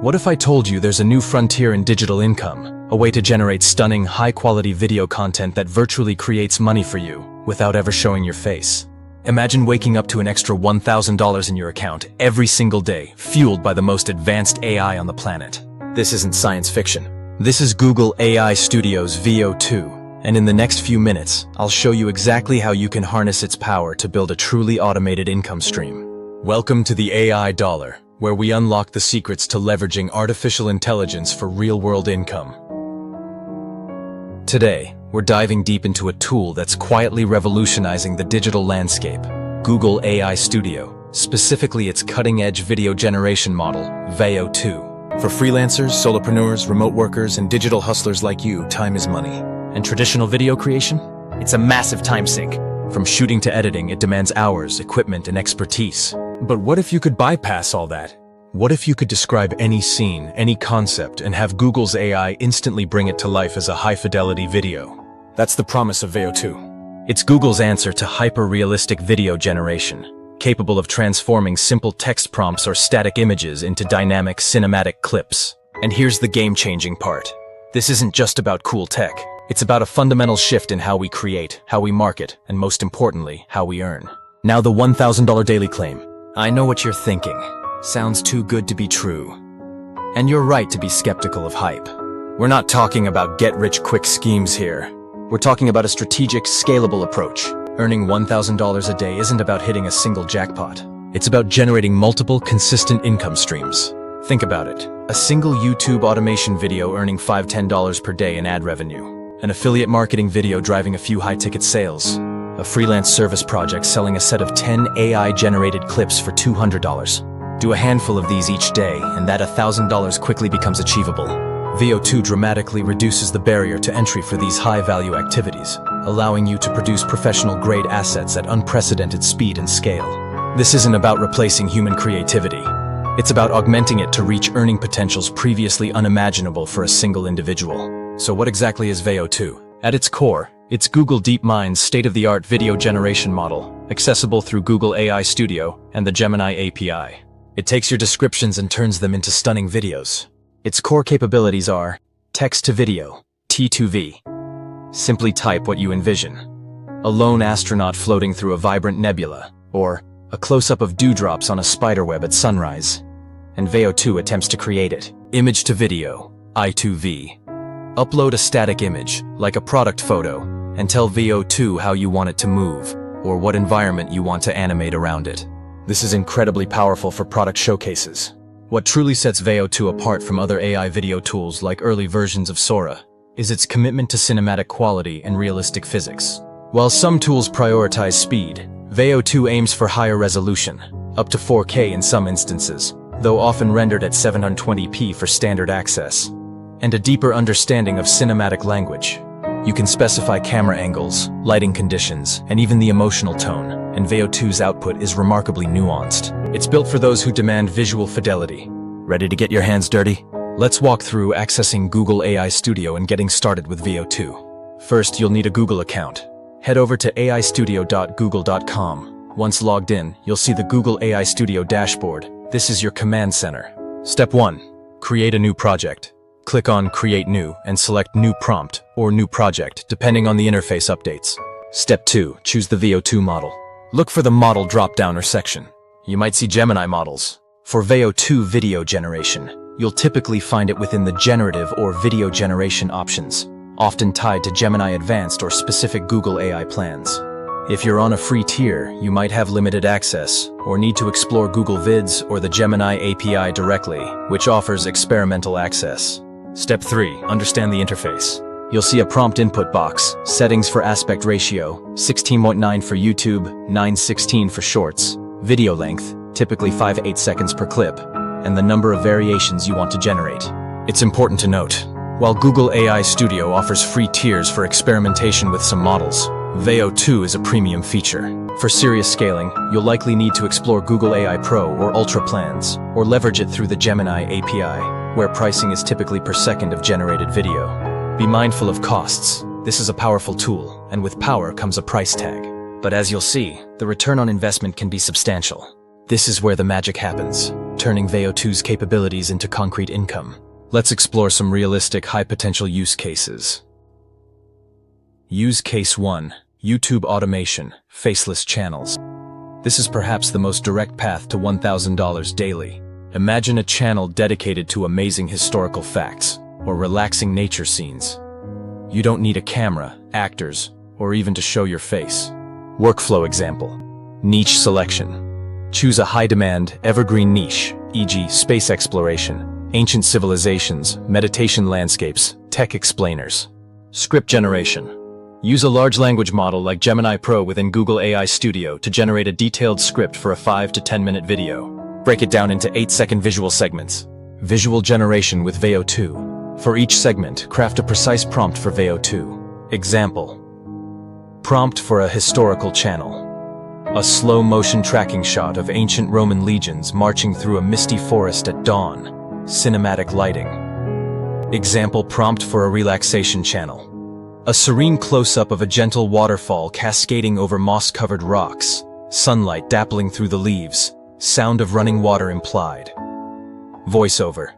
What if I told you there's a new frontier in digital income, a way to generate stunning, high-quality video content that virtually creates money for you without ever showing your face? Imagine waking up to an extra $1,000 in your account every single day, fueled by the most advanced AI on the planet. This isn't science fiction. This is Google AI Studio's Veo 2, and in the next few minutes, I'll show you exactly how you can harness its power to build a truly automated income stream. Welcome to the AI Dollar, where we unlock the secrets to leveraging artificial intelligence for real-world income. Today, we're diving deep into a tool that's quietly revolutionizing the digital landscape, Google AI Studio, specifically its cutting-edge video generation model, Veo 2. For freelancers, solopreneurs, remote workers, and digital hustlers like you, time is money. And traditional video creation? It's a massive time sink. From shooting to editing, it demands hours, equipment, and expertise. But what if you could bypass all that? What if you could describe any scene, any concept, and have Google's AI instantly bring it to life as a high-fidelity video? That's the promise of Veo 2. It's Google's answer to hyper-realistic video generation, capable of transforming simple text prompts or static images into dynamic cinematic clips. And here's the game-changing part. This isn't just about cool tech. It's about a fundamental shift in how we create, how we market, and most importantly, how we earn. Now the $1,000 daily claim. I know what you're thinking. Sounds too good to be true. And you're right to be skeptical of hype. We're not talking about get-rich-quick schemes here. We're talking about a strategic, scalable approach. Earning $1,000 a day isn't about hitting a single jackpot. It's about generating multiple, consistent income streams. Think about it. A single YouTube automation video earning $5–10 per day in ad revenue. An affiliate marketing video driving a few high-ticket sales. A freelance service project selling a set of 10 AI-generated clips for $200. Do a handful of these each day, and that $1,000 quickly becomes achievable. Veo 2 dramatically reduces the barrier to entry for these high-value activities, allowing you to produce professional-grade assets at unprecedented speed and scale. This isn't about replacing human creativity. It's about augmenting it to reach earning potentials previously unimaginable for a single individual. So what exactly is Veo 2? At its core, it's Google DeepMind's state-of-the-art video generation model, accessible through Google AI Studio and the Gemini API. It takes your descriptions and turns them into stunning videos. Its core capabilities are text-to-video, T2V. Simply type what you envision. A lone astronaut floating through a vibrant nebula, or a close-up of dewdrops on a spiderweb at sunrise. And Veo 2 attempts to create it. Image-to-video, I2V. Upload a static image, like a product photo, and tell Veo 2 how you want it to move, or what environment you want to animate around it. This is incredibly powerful for product showcases. What truly sets Veo 2 apart from other AI video tools like early versions of Sora is its commitment to cinematic quality and realistic physics. While some tools prioritize speed, Veo 2 aims for higher resolution, up to 4K in some instances, though often rendered at 720p for standard access, and a deeper understanding of cinematic language. You can specify camera angles, lighting conditions, and even the emotional tone, and Veo 2's output is remarkably nuanced. It's built for those who demand visual fidelity. Ready to get your hands dirty? Let's walk through accessing Google AI Studio and getting started with Veo 2. First, you'll need a Google account. Head over to aistudio.google.com. Once logged in, you'll see the Google AI Studio dashboard. This is your command center. Step 1. Create a new project. Click on Create New and select New Prompt or New Project, depending on the interface updates. Step 2. Choose the Veo 2 model. Look for the Model drop-down or section. You might see Gemini models. For Veo 2 video generation, you'll typically find it within the Generative or Video Generation options, often tied to Gemini Advanced or specific Google AI plans. If you're on a free tier, you might have limited access, or need to explore Google Vids or the Gemini API directly, which offers experimental access. Step 3. Understand the interface. You'll see a prompt input box, settings for aspect ratio, 16:9 for YouTube, 9:16 for Shorts, video length, typically 5–8 seconds per clip, and the number of variations you want to generate. It's important to note, while Google AI Studio offers free tiers for experimentation with some models, Veo 2 is a premium feature. For serious scaling, you'll likely need to explore Google AI Pro or Ultra plans, or leverage it through the Gemini API, where pricing is typically per second of generated video. Be mindful of costs. This is a powerful tool, and with power comes a price tag. But as you'll see, the return on investment can be substantial. This is where the magic happens. turning Veo 2's capabilities into concrete income. Let's explore some realistic, high-potential use cases. Use Case 1. YouTube automation, faceless channels. This is perhaps the most direct path to $1,000 daily. Imagine a channel dedicated to amazing historical facts or relaxing nature scenes. You don't need a camera, actors, or even to show your face. Workflow example. Niche selection. Choose a high-demand, evergreen niche, e.g. space exploration, ancient civilizations, meditation landscapes, tech explainers. Script generation. Use a large language model like Gemini Pro within Google AI Studio to generate a detailed script for a 5 to 10-minute video. Break it down into 8-second visual segments. Visual generation with Veo 2. For each segment, craft a precise prompt for Veo 2. Example. Prompt for a historical channel. A slow-motion tracking shot of ancient Roman legions marching through a misty forest at dawn. Cinematic lighting. Example prompt for a relaxation channel. A serene close-up of a gentle waterfall cascading over moss-covered rocks. Sunlight dappling through the leaves. Sound of running water implied. Voiceover.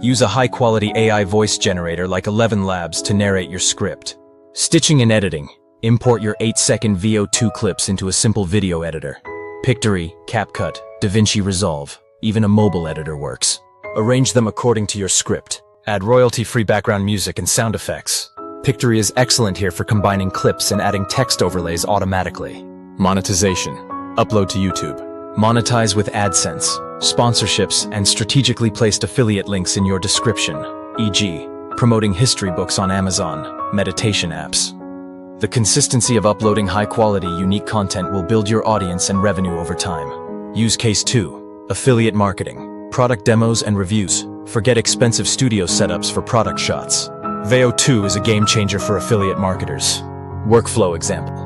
Use a high-quality AI voice generator like 11 Labs to narrate your script. Stitching and editing. Import your 8-second Veo 2 clips into a simple video editor. Pictory, CapCut, DaVinci Resolve, even a mobile editor works. Arrange them according to your script. Add royalty-free background music and sound effects. Pictory is excellent here for combining clips and adding text overlays automatically. Monetization. Upload to YouTube. Monetize with AdSense, sponsorships, and strategically placed affiliate links in your description, e.g., promoting history books on Amazon, meditation apps. The consistency of uploading high-quality, unique content will build your audience and revenue over time. Use Case 2. Affiliate marketing. Product demos and reviews. Forget expensive studio setups for product shots. Veo 2 is a game-changer for affiliate marketers. Workflow example.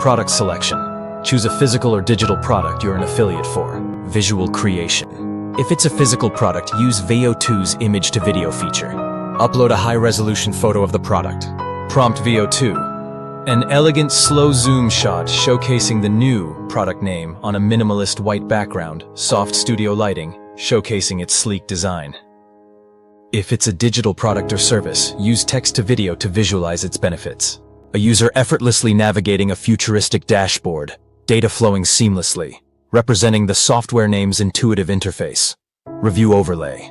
Product selection. Choose a physical or digital product you're an affiliate for. Visual creation. If it's a physical product, use Veo 2's image-to-video feature. Upload a high-resolution photo of the product. Prompt Veo 2. An elegant slow zoom shot showcasing the new product name on a minimalist white background, soft studio lighting, showcasing its sleek design. If it's a digital product or service, use text-to-video to visualize its benefits. A user effortlessly navigating a futuristic dashboard, data flowing seamlessly, representing the software name's intuitive interface. Review overlay.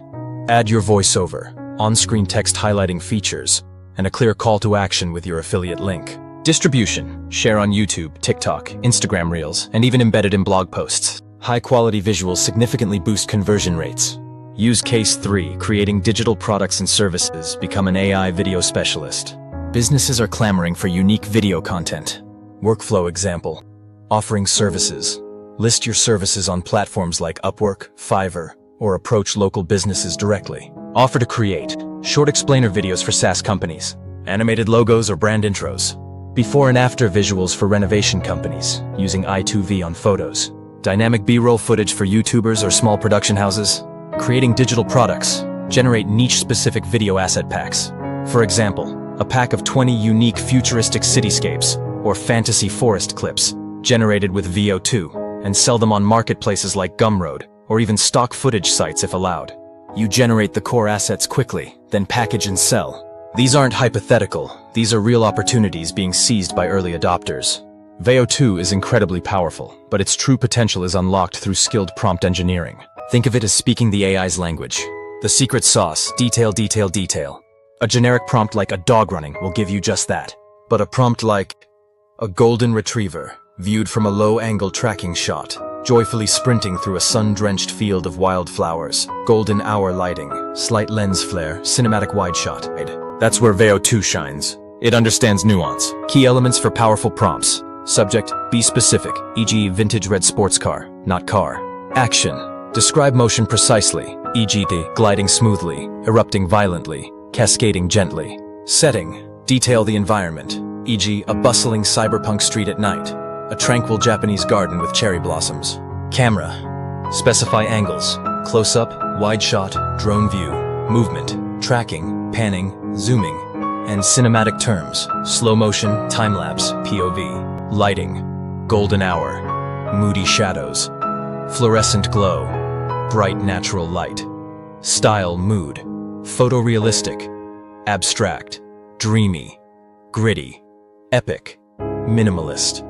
Add your voiceover, on-screen text highlighting features, and a clear call to action with your affiliate link. Distribution. Share on YouTube, TikTok, Instagram Reels, and even embedded in blog posts. High-quality visuals significantly boost conversion rates. Use Case 3, creating digital products and services, become an AI video specialist. Businesses are clamoring for unique video content. Workflow example. Offering services. List your services on platforms like Upwork, Fiverr, or approach local businesses directly. Offer to create short explainer videos for SaaS companies, animated logos or brand intros, before and after visuals for renovation companies, using i2V on photos, dynamic B-roll footage for YouTubers or small production houses, creating digital products, generate niche-specific video asset packs. For example, a pack of 20 unique futuristic cityscapes or fantasy forest clips generated with Veo 2 and sell them on marketplaces like Gumroad or even stock footage sites if allowed. You generate the core assets quickly, then package and sell. These aren't hypothetical, these are real opportunities being seized by early adopters. Veo 2 is incredibly powerful, but its true potential is unlocked through skilled prompt engineering. Think of it as speaking the AI's language. The secret sauce, detail, detail, detail. A generic prompt like a dog running will give you just that. But a prompt like a golden retriever, viewed from a low-angle tracking shot, joyfully sprinting through a sun-drenched field of wildflowers, golden hour lighting, slight lens flare, cinematic wide shot. That's where Veo 2 shines. It understands nuance. Key elements for powerful prompts. Subject, be specific, e.g. vintage red sports car, not car. Action. Describe motion precisely, e.g. the gliding smoothly, erupting violently, cascading gently. Setting. Detail the environment, e.g. a bustling cyberpunk street at night, a tranquil Japanese garden with cherry blossoms. Camera. Specify angles, close-up, wide shot, drone view, movement, tracking, panning, zooming, and cinematic terms, slow motion, time-lapse, POV. Lighting. Golden hour, moody shadows, fluorescent glow, bright natural light. Style, mood, photorealistic, abstract, dreamy, gritty, epic, minimalist.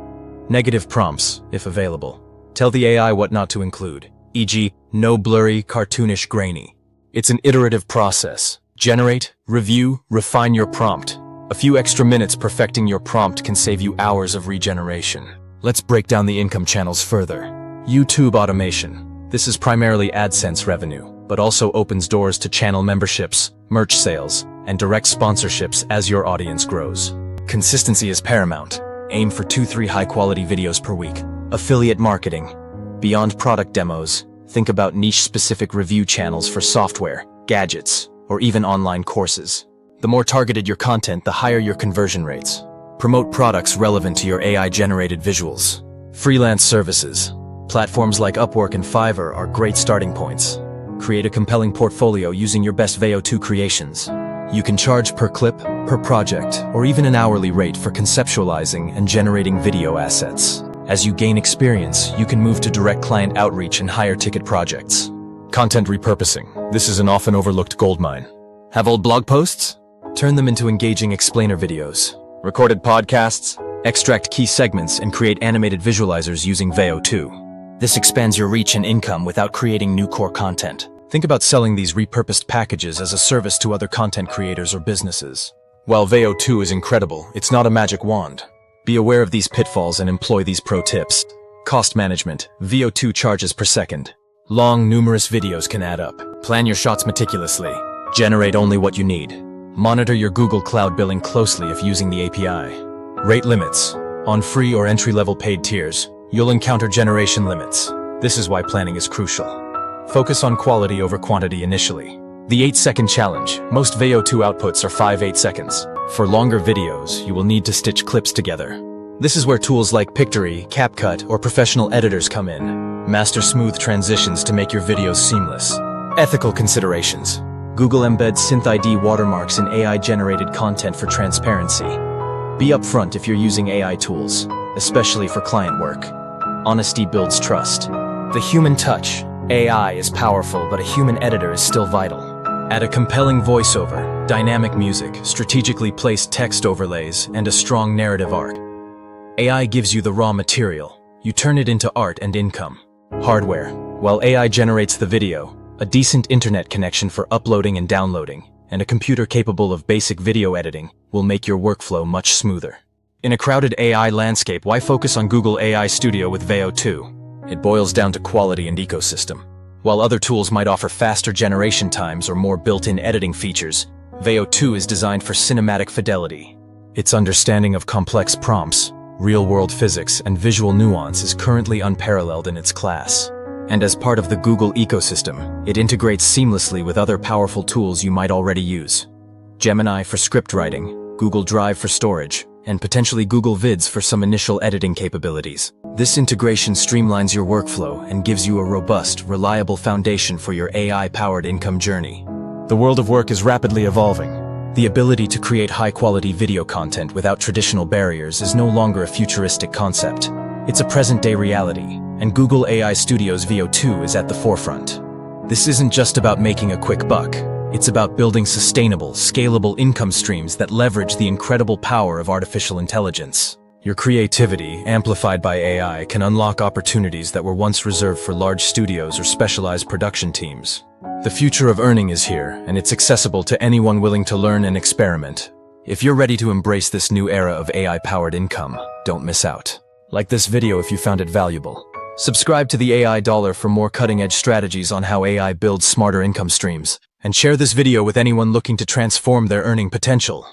Negative prompts, if available. Tell the AI what not to include, e.g., no blurry, cartoonish, grainy. It's an iterative process. Generate, review, refine your prompt. A few extra minutes perfecting your prompt can save you hours of regeneration. Let's break down the income channels further. YouTube automation. This is primarily AdSense revenue, but also opens doors to channel memberships, merch sales, and direct sponsorships as your audience grows. Consistency is paramount. Aim for 2-3 high-quality videos per week. Affiliate marketing. Beyond product demos, think about niche-specific review channels for software, gadgets, or even online courses. The more targeted your content, the higher your conversion rates. Promote products relevant to your AI-generated visuals. Freelance services. Platforms like Upwork and Fiverr are great starting points. Create a compelling portfolio using your best Veo 2 creations. You can charge per clip, per project, or even an hourly rate for conceptualizing and generating video assets. As you gain experience, you can move to direct client outreach and higher ticket projects. Content repurposing. This is an often overlooked goldmine. Have old blog posts? Turn them into engaging explainer videos. Recorded podcasts? Extract key segments and create animated visualizers using Veo 2. This expands your reach and income without creating new core content. Think about selling these repurposed packages as a service to other content creators or businesses. While Veo 2 is incredible, it's not a magic wand. Be aware of these pitfalls and employ these pro tips. Cost management. Veo 2 charges per second. Long, numerous videos can add up. Plan your shots meticulously. Generate only what you need. Monitor your Google Cloud billing closely if using the API. Rate limits. On free or entry-level paid tiers, you'll encounter generation limits. This is why planning is crucial. Focus on quality over quantity initially. The 8-second challenge. Most Veo 2 outputs are 5-8 seconds. For longer videos, you will need to stitch clips together. This is where tools like Pictory, CapCut, or professional editors come in. Master smooth transitions to make your videos seamless. Ethical considerations. Google embeds Synth ID watermarks in AI-generated content for transparency. Be upfront if you're using AI tools, especially for client work. Honesty builds trust. The human touch. AI is powerful, but a human editor is still vital. Add a compelling voiceover, dynamic music, strategically placed text overlays, and a strong narrative arc. AI gives you the raw material. You turn it into art and income. Hardware. While AI generates the video, a decent internet connection for uploading and downloading, and a computer capable of basic video editing will make your workflow much smoother. In a crowded AI landscape, why focus on Google AI Studio with Veo 2? It boils down to quality and ecosystem. While other tools might offer faster generation times or more built-in editing features, Veo 2 is designed for cinematic fidelity. Its understanding of complex prompts, real-world physics, and visual nuance is currently unparalleled in its class. And as part of the Google ecosystem, it integrates seamlessly with other powerful tools you might already use. Gemini for script writing, Google Drive for storage, and potentially Google Vids for some initial editing capabilities. This integration streamlines your workflow and gives you a robust, reliable foundation for your AI-powered income journey. The world of work is rapidly evolving. The ability to create high-quality video content without traditional barriers is no longer a futuristic concept. It's a present-day reality, and Google AI Studio's Veo 2 is at the forefront. This isn't just about making a quick buck. It's about building sustainable, scalable income streams that leverage the incredible power of artificial intelligence. Your creativity, amplified by AI, can unlock opportunities that were once reserved for large studios or specialized production teams. The future of earning is here, and it's accessible to anyone willing to learn and experiment. If you're ready to embrace this new era of AI-powered income, don't miss out. Like this video if you found it valuable. Subscribe to the AI Dollar for more cutting-edge strategies on how AI builds smarter income streams. And share this video with anyone looking to transform their earning potential.